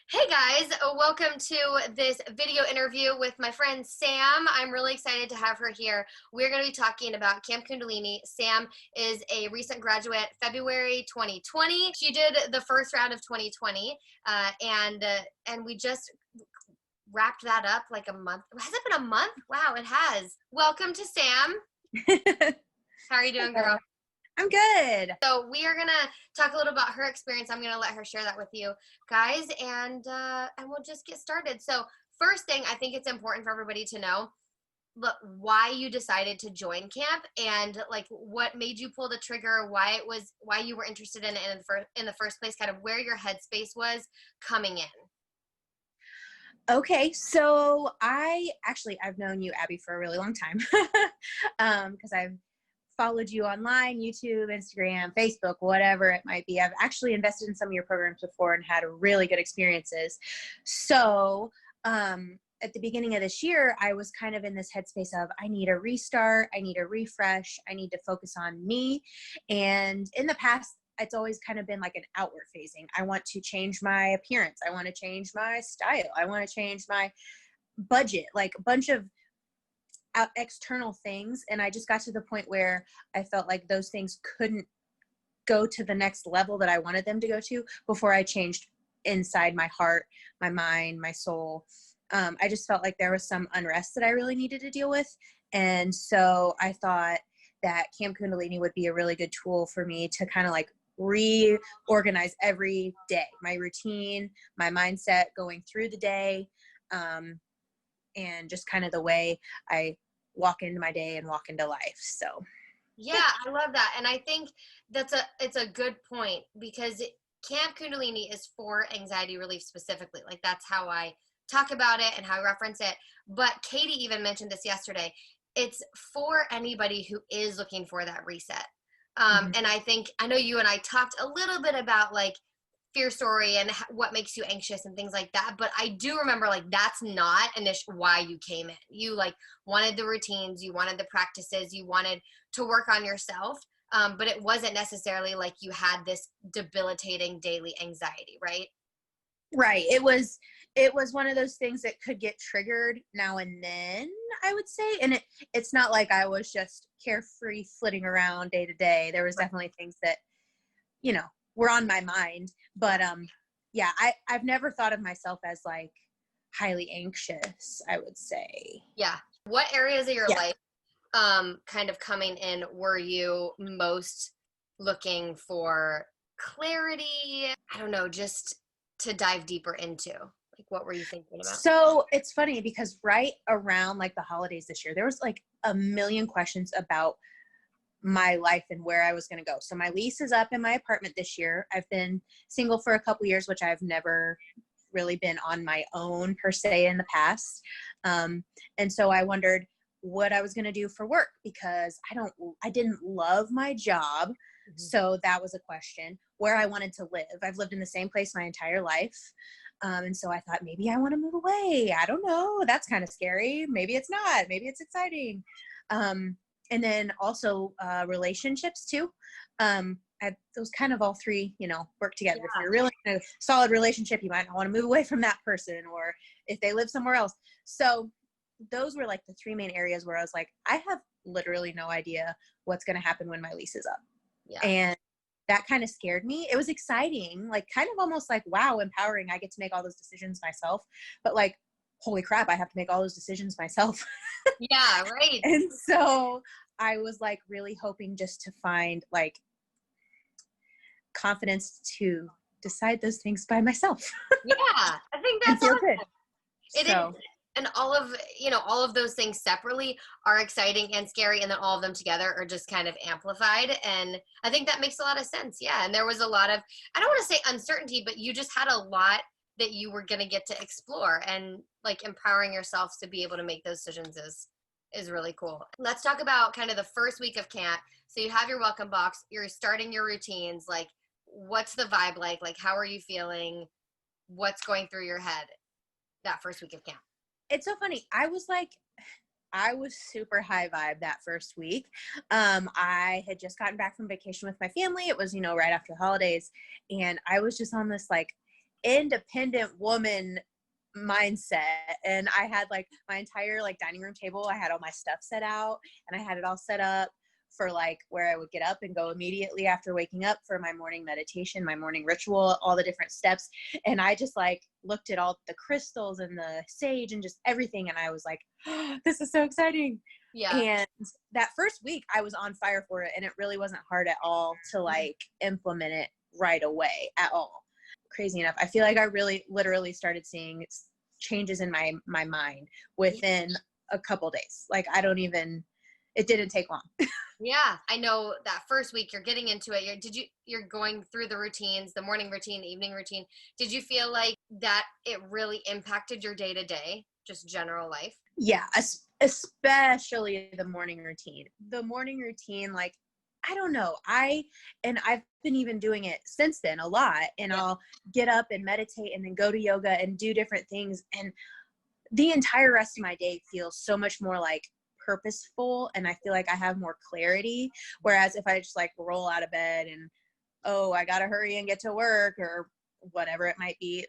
Hey guys, welcome to this video interview with my friend Sam. I'm really excited to have her here. We're going to be talking about Camp Kundalini. Sam is a recent graduate, February 2020. She did the first round of 2020, and we just wrapped that up like a month. Has it been a month? Wow, it has. Welcome to Sam. How are you doing, girl? I'm good. So we are gonna talk a little about her experience. I'm gonna let her share that with you guys, and we'll just get started. So first thing, I think it's important for everybody to know, look, why you decided to join camp, and like what made you pull the trigger, why you were interested in it in the first place, kind of where your headspace was coming in. Okay, so I've known you, Abby, for a really long time because I've followed you online, YouTube, Instagram, Facebook, whatever it might be. I've actually invested in some of your programs before and had really good experiences. So at the beginning of this year, I was kind of in this headspace of I need a restart, I need a refresh, I need to focus on me. And in the past, it's always kind of been like an outward phasing. I want to change my appearance. I want to change my style. I want to change my budget, like a bunch of external things. And I just got to the point where I felt like those things couldn't go to the next level that I wanted them to go to before I changed inside my heart, my mind, my soul. I just felt like there was some unrest that I really needed to deal with. And so I thought that Camp Kundalini would be a really good tool for me to kind of like reorganize every day, my routine, my mindset going through the day, and just kind of the way I walk into my day and walk into life. So Yeah, I love that. And I think it's a good point because Camp Kundalini is for anxiety relief specifically. Like that's how I talk about it and how I reference it. But Katie even mentioned this yesterday. It's for anybody who is looking for that reset. And I know you and I talked a little bit about like fear story and what makes you anxious and things like that, but I do remember like that's not why you came in. You like wanted the routines, you wanted the practices, you wanted to work on yourself, but it wasn't necessarily like you had this debilitating daily anxiety, right? right. It was one of those things that could get triggered now and then, I would say. And it's not like I was just carefree flitting around day to day. There was definitely things that, were on my mind. But yeah, I've never thought of myself as like highly anxious, I would say. Yeah. What areas of your Yeah. life kind of coming in were you most looking for clarity? I don't know, just to dive deeper into. Like what were you thinking about? So it's funny because right around like the holidays this year, there was like a million questions about my life and where I was going to go. So my lease is up in my apartment this year. I've been single for a couple years, which I've never really been on my own per se in the past. And so I wondered what I was going to do for work because I didn't love my job. So that was a question. Where I wanted to live. I've lived in the same place my entire life. And so I thought maybe I want to move away. I don't know. That's kind of scary. Maybe it's not. Maybe it's exciting. And then also relationships too. Those kind of all three, work together. Yeah. If you're really in a solid relationship, you might not want to move away from that person, or if they live somewhere else. So those were like the three main areas where I was like, I have literally no idea what's going to happen when my lease is up. Yeah. And that kind of scared me. It was exciting, like kind of almost like, wow, empowering. I get to make all those decisions myself. But like, holy crap, I have to make all those decisions myself. Yeah, right. And so I was like really hoping just to find like confidence to decide those things by myself. Yeah, I think And that's feel awesome. good. It So is. And all of those things separately are exciting and scary, and then all of them together are just kind of amplified. And I think that makes a lot of sense. Yeah. And there was a lot of, I don't want to say uncertainty, but you just had a lot that you were going to get to explore, and like empowering yourself to be able to make those decisions is really cool. Let's talk about kind of the first week of camp. So you have your welcome box, you're starting your routines. Like, what's the vibe like? Like, how are you feeling? What's going through your head that first week of camp? it's so funny. I was super high vibe that first week. I had just gotten back from vacation with my family. It was, right after the holidays. And I was just on this like independent woman mindset, and I had like my entire like dining room table. I had all my stuff set out, and I had it all set up for like where I would get up and go immediately after waking up for my morning meditation, my morning ritual, all the different steps. And I just like looked at all the crystals and the sage and just everything, and I was like, oh, this is so exciting. Yeah. And that first week I was on fire for it, and it really wasn't hard at all to like implement it right away at all. Crazy enough, I feel like I really literally started seeing changes in my mind within a couple days. Like it didn't take long. Yeah, I know that first week you're getting into it. You're going through the routines, the morning routine, the evening routine. Did you feel like that it really impacted your day to day, just general life? Yeah, especially the morning routine. The morning routine, like, I don't know. I've been even doing it since then a lot, and Yeah. I'll get up and meditate and then go to yoga and do different things. And the entire rest of my day feels so much more like purposeful, and I feel like I have more clarity. Whereas if I just like roll out of bed and, oh, I gotta hurry and get to work or whatever it might be,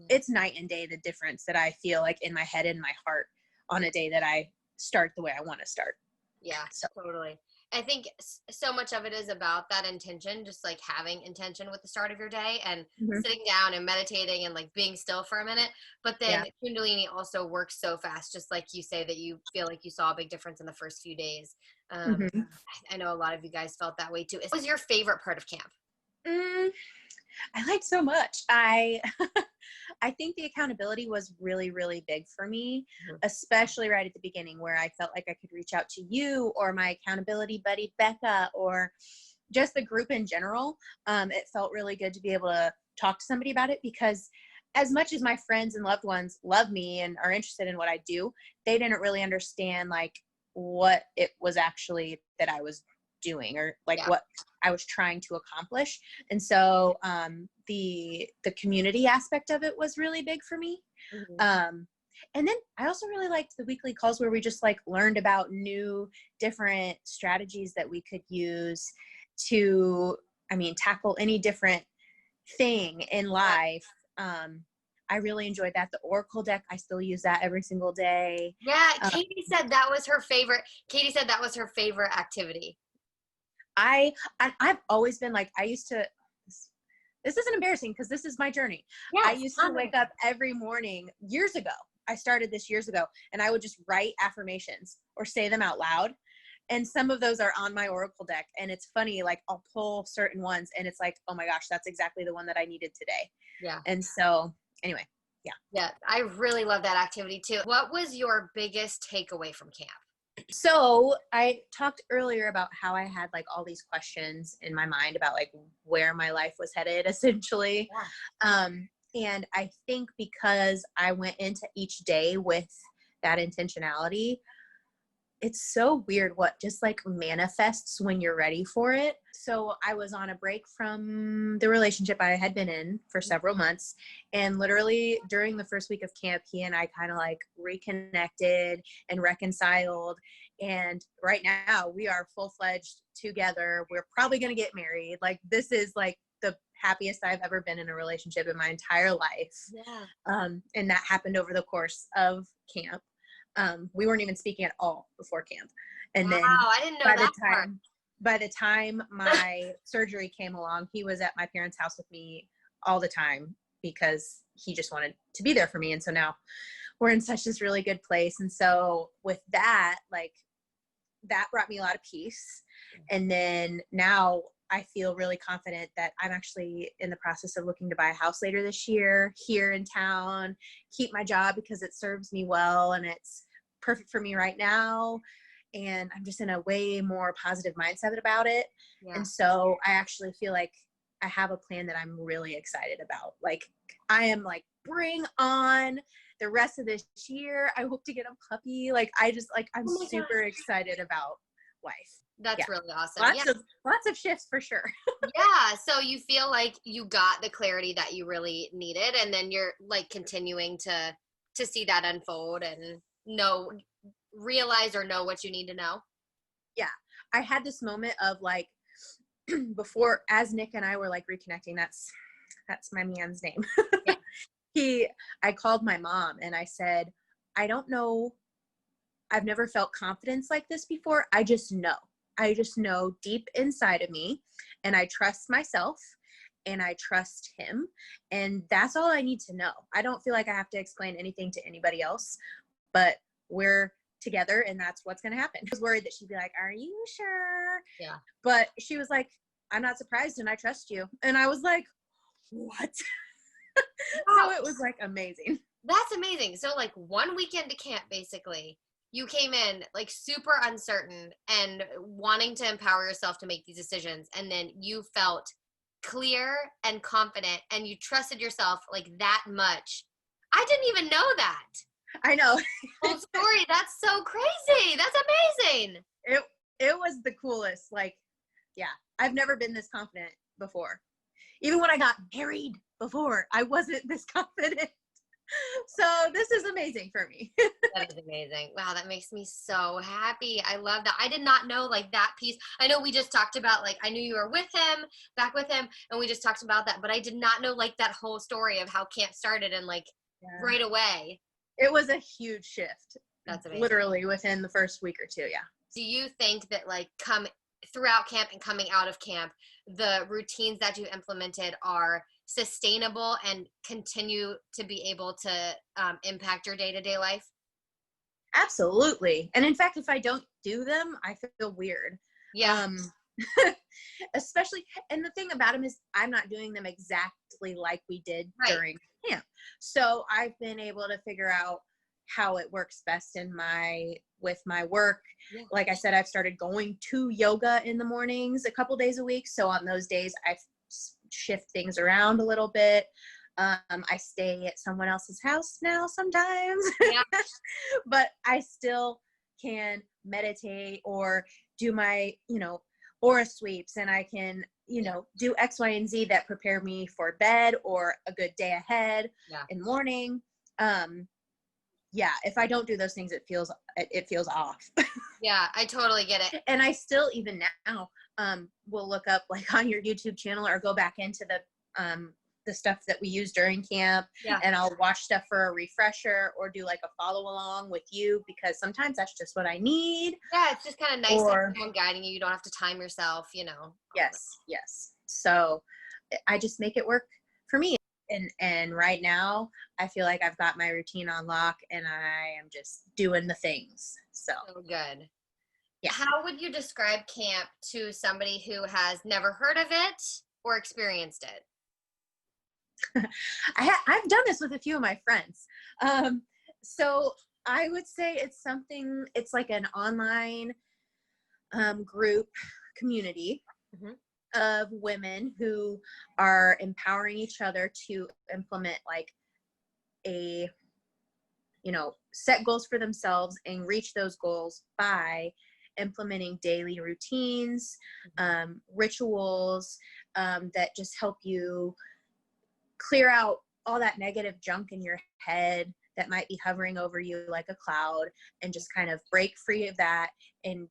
it's night and day the difference that I feel like in my head and my heart on a day that I start the way I want to start. Yeah, So totally. I think so much of it is about that intention, just like having intention with the start of your day and mhm. sitting down and meditating and like being still for a minute. But then Yeah. Kundalini also works so fast, just like you say that you feel like you saw a big difference in the first few days. Mm-hmm. I know a lot of you guys felt that way too. What was your favorite part of camp? I liked so much. I I think the accountability was really, really big for me, especially right at the beginning where I felt like I could reach out to you or my accountability buddy, Becca, or just the group in general. It felt really good to be able to talk to somebody about it, because as much as my friends and loved ones love me and are interested in what I do, they didn't really understand like what it was actually that I was doing, or like Yeah. what I was trying to accomplish. And so the community aspect of it was really big for me. Mhm. And then I also really liked the weekly calls where we just like learned about new different strategies that we could use to, tackle any different thing in life. I really enjoyed that. The Oracle deck, I still use that every single day. Yeah, Katie said that was her favorite. Katie said that was her favorite activity. I've always been like, this isn't embarrassing because this is my journey. I Yes, used to wake up every morning years ago. I started this years ago, and I would just write affirmations or say them out loud. And some of those are on my Oracle deck. And it's funny, like I'll pull certain ones and it's like, oh my gosh, that's exactly the one that I needed today. Yeah. And so anyway, yeah. Yeah, I really love that activity too. What was your biggest takeaway from camp? So I talked earlier about how I had like all these questions in my mind about like where my life was headed, essentially. Yeah. And I think because I went into each day with that intentionality, it's so weird what just like manifests when you're ready for it. So I was on a break from the relationship I had been in for several months. And literally during the first week of camp, he and I kind of like reconnected and reconciled. And right now we are full-fledged together. We're probably going to get married. Like this is like the happiest I've ever been in a relationship in my entire life. Yeah. And that happened over the course of camp. We weren't even speaking at all before camp. And Wow, then I didn't know that part. by the time my surgery came along, he was at my parents' house with me all the time because he just wanted to be there for me. And so now we're in such this really good place. And so with that, like that brought me a lot of peace. And then now I feel really confident that I'm actually in the process of looking to buy a house later this year here in town, keep my job because it serves me well and it's perfect for me right now. And I'm just in a way more positive mindset about it. Yeah. And so I actually feel like I have a plan that I'm really excited about. Like I am like, bring on the rest of this year. I hope to get a puppy. Like I'm super excited about life. That's really awesome. Lots of shifts for sure. Yeah. So you feel like you got the clarity that you really needed, and then you're like continuing to see that unfold and realize or know what you need to know. Yeah. I had this moment of like before, as Nick and I were like reconnecting, that's my man's name. Yeah. I called my mom and I said, I don't know, I've never felt confidence like this before. I just know deep inside of me, and I trust myself and I trust him. And that's all I need to know. I don't feel like I have to explain anything to anybody else, but we're together and that's what's going to happen. I was worried that she'd be like, are you sure? Yeah. But she was like, I'm not surprised and I trust you. And I was like, what? So it was like amazing. That's amazing. So like one weekend to camp, basically, you came in like super uncertain and wanting to empower yourself to make these decisions. And then you felt clear and confident and you trusted yourself like that much. I didn't even know that. I know. Whole story. That's so crazy. That's amazing. It was the coolest. Like, yeah, I've never been this confident before. Even when I got married before, I wasn't this confident. So this is amazing for me. That is amazing. Wow, that makes me so happy. I love that. I did not know like that piece. I know we just talked about like I knew you were with him, back with him, and we just talked about that, but I did not know like that whole story of how camp started and like right away. It was a huge shift. That's amazing. Literally within the first week or two, yeah. Do you think that like throughout camp and coming out of camp, the routines that you implemented are sustainable and continue to be able to impact your day-to-day life? Absolutely. And in fact, if I don't do them, I feel weird. Yeah. Especially, and the thing about them is I'm not doing them exactly like we did during camp. So I've been able to figure out how it works best with my work. Yeah. Like I said, I've started going to yoga in the mornings a couple days a week. So on those days, I shift things around a little bit. I stay at someone else's house now sometimes, yeah. But I still can meditate or do my, aura sweeps, and I can, do X, Y, and Z that prepare me for bed or a good day ahead in the morning. Yeah, if I don't do those things, it feels off. Yeah, I totally get it. And I still, even now, will look up like on your YouTube channel or go back into the stuff that we use during camp, and I'll watch stuff for a refresher or do like a follow along with you, because sometimes that's just what I need. Yeah, it's just kind of nice to have someone guiding you. You don't have to time yourself, Yes. So I just make it work for me. And right now I feel like I've got my routine on lock and I am just doing the things. So good. Yeah. How would you describe camp to somebody who has never heard of it or experienced it? I've done this with a few of my friends. So I would say it's like an online group community of women who are empowering each other to implement like set goals for themselves and reach those goals by implementing daily routines, rituals that just help you clear out all that negative junk in your head that might be hovering over you like a cloud, and just kind of break free of that and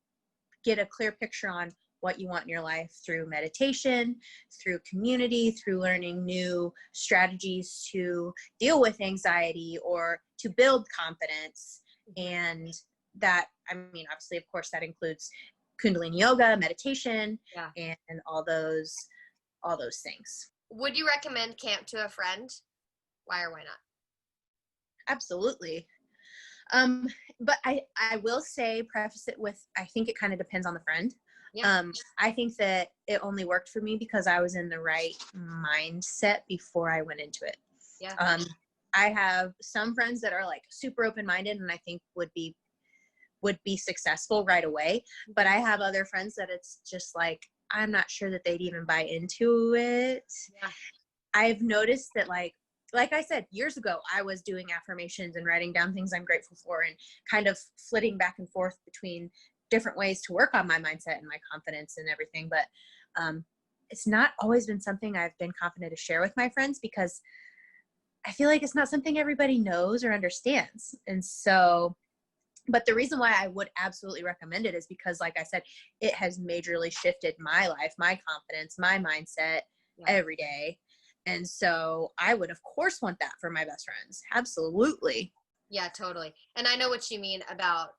get a clear picture on what you want in your life through meditation, through community, through learning new strategies to deal with anxiety or to build confidence. And that, obviously, of course, that includes Kundalini yoga, meditation, and all those things. Would you recommend camp to a friend? Why or why not? Absolutely. But I will say, preface it with, I think it kind of depends on the friend. Yeah. I think that it only worked for me because I was in the right mindset before I went into it. Yeah. I have some friends that are like super open-minded and I think would be successful right away. But I have other friends that it's just like, I'm not sure that they'd even buy into it. Yeah. I've noticed that like I said, years ago, I was doing affirmations and writing down things I'm grateful for and kind of flitting back and forth between different ways to work on my mindset and my confidence and everything. But it's not always been something I've been confident to share with my friends because I feel like it's not something everybody knows or understands. And so, but the reason why I would absolutely recommend it is because, like I said, it has majorly shifted my life, my confidence, my mindset every day. And so I would of course want that for my best friends. Absolutely. Yeah, totally. And I know what you mean about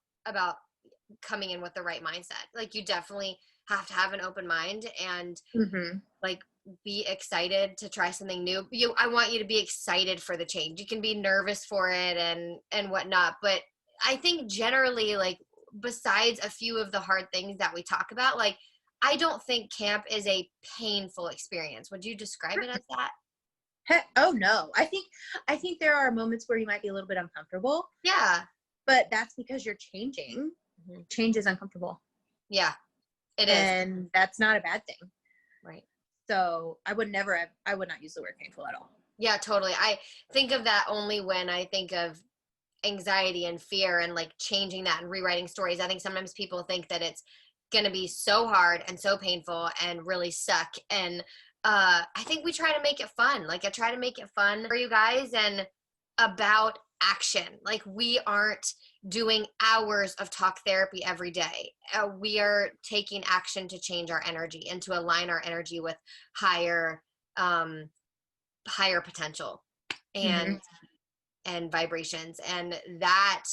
coming in with the right mindset. Like you definitely have to have an open mind and Mm-hmm. like be excited to try something new. I want you to be excited for the change. You can be nervous for it and whatnot, but I think generally, like, besides a few of the hard things that we talk about, like, I don't think camp is a painful experience. Would you describe it as that? Oh no. I think there are moments where you might be a little bit uncomfortable, Yeah. but that's because you're changing. Mhm. Change is uncomfortable. Yeah, it is. And that's not a bad thing. Right. So I would not use the word painful at all. Yeah, totally. I think of that only when I think of anxiety and fear and like changing that and rewriting stories. I think sometimes people think that it's going to be so hard and so painful and really suck. And I think we try to make it fun. Like I try to make it fun for you guys and about action. Like we aren't doing hours of talk therapy every day. We are taking action to change our energy and to align our energy with higher um, higher potential Mm-hmm. and vibrations, and that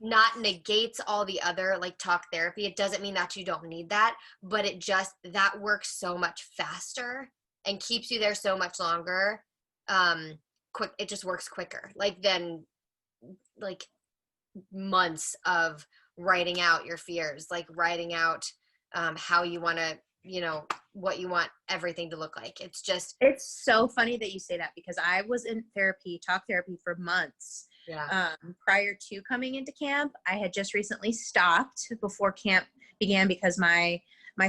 not negates all the other like talk therapy. It doesn't mean that you don't need that, but it just that works so much faster and keeps you there so much longer. Quick, it just works quicker like than like months of writing out your fears, like writing out how you want to, what you want everything to look like. It's so funny that you say that because I was in talk therapy for months. Yeah. Prior to coming into camp. I had just recently stopped before camp began because my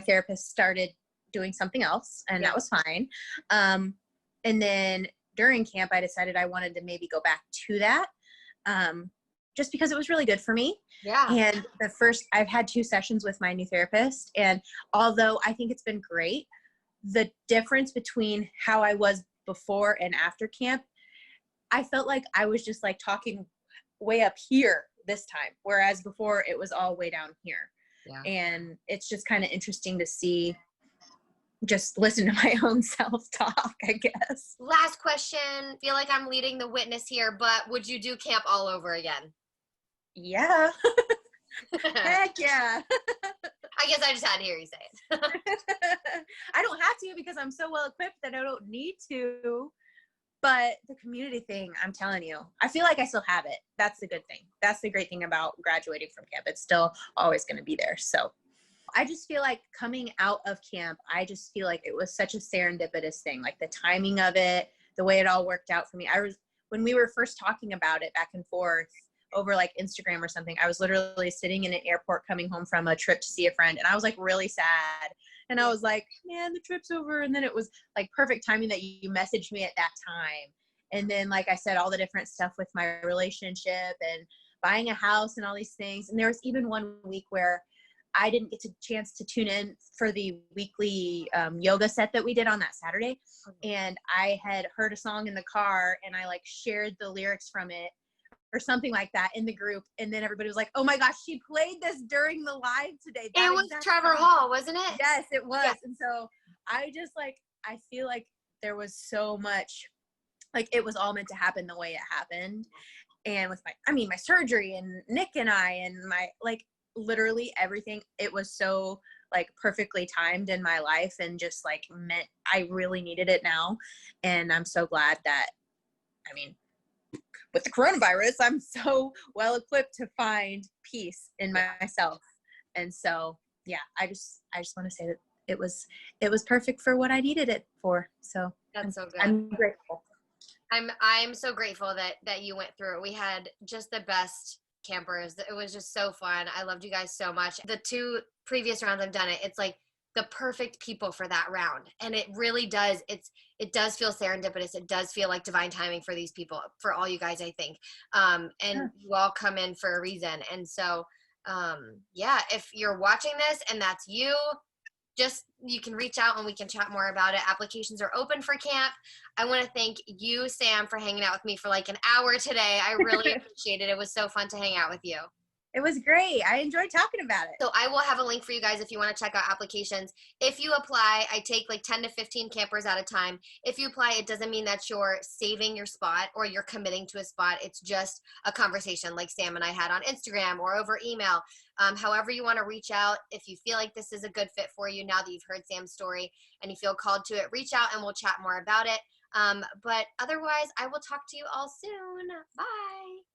therapist started doing something else, and Yeah. that was fine. And then during camp, I decided I wanted to maybe go back to that, just because it was really good for me. Yeah. And I've had 2 sessions with my new therapist, and although I think it's been great, the difference between how I was before and after camp, I felt like I was just like talking way up here this time, whereas before it was all way down here. Yeah. And it's just kind of interesting to see, just listen to my own self talk, I guess. Last question. Feel like I'm leading the witness here, but would you do camp all over again? Yeah. I Heck yeah. guess I just had to hear you say it. I don't have to because I'm so well equipped that I don't need to. But the community thing, I'm telling you, I feel like I still have it. That's the good thing. That's the great thing about graduating from camp. It's still always going to be there. So I just feel like coming out of camp, I just feel like it was such a serendipitous thing. Like the timing of it, the way it all worked out for me. When we were first talking about it back and forth over like Instagram or something, I was literally sitting in an airport coming home from a trip to see a friend. And I was like really sad. And I was like, man, the trip's over. And then it was like perfect timing that you messaged me at that time. And then, like I said, all the different stuff with my relationship and buying a house and all these things. And there was even one week where I didn't get a chance to tune in for the weekly yoga set that we did on that Saturday. And I had heard a song in the car and I like shared the lyrics from it or something like that in the group. And then everybody was like, oh my gosh, she played this during the live today. It was Trevor Hall, wasn't it? Yes, it was. Yes. And so I feel like there was so much, like it was all meant to happen the way it happened. And with my surgery and Nick and I and my, like literally everything, it was so like perfectly timed in my life and just like meant I really needed it now. And I'm so glad that, with the coronavirus, I'm so well equipped to find peace in myself. And so, yeah, I just want to say that it was perfect for what I needed it for. So That's so good. I'm grateful. I'm so grateful that you went through it. We had just the best campers. It was just so fun. I loved you guys so much. The 2 previous rounds I've done it, it's like the perfect people for that round. And it really does. It does feel serendipitous. It does feel like divine timing for these people, for all you guys, I think. And you all come in for a reason. And so, yeah, if you're watching this and that's you, you can reach out and we can chat more about it. Applications are open for camp. I want to thank you, Sam, for hanging out with me for like an hour today. I really appreciate it. It was so fun to hang out with you. It was great. I enjoyed talking about it. So I will have a link for you guys if you want to check out applications. If you apply, I take like 10 to 15 campers at a time. If you apply, it doesn't mean that you're saving your spot or you're committing to a spot. It's just a conversation like Sam and I had on Instagram or over email. However you want to reach out, if you feel like this is a good fit for you now that you've heard Sam's story and you feel called to it, reach out and we'll chat more about it. But otherwise, I will talk to you all soon. Bye.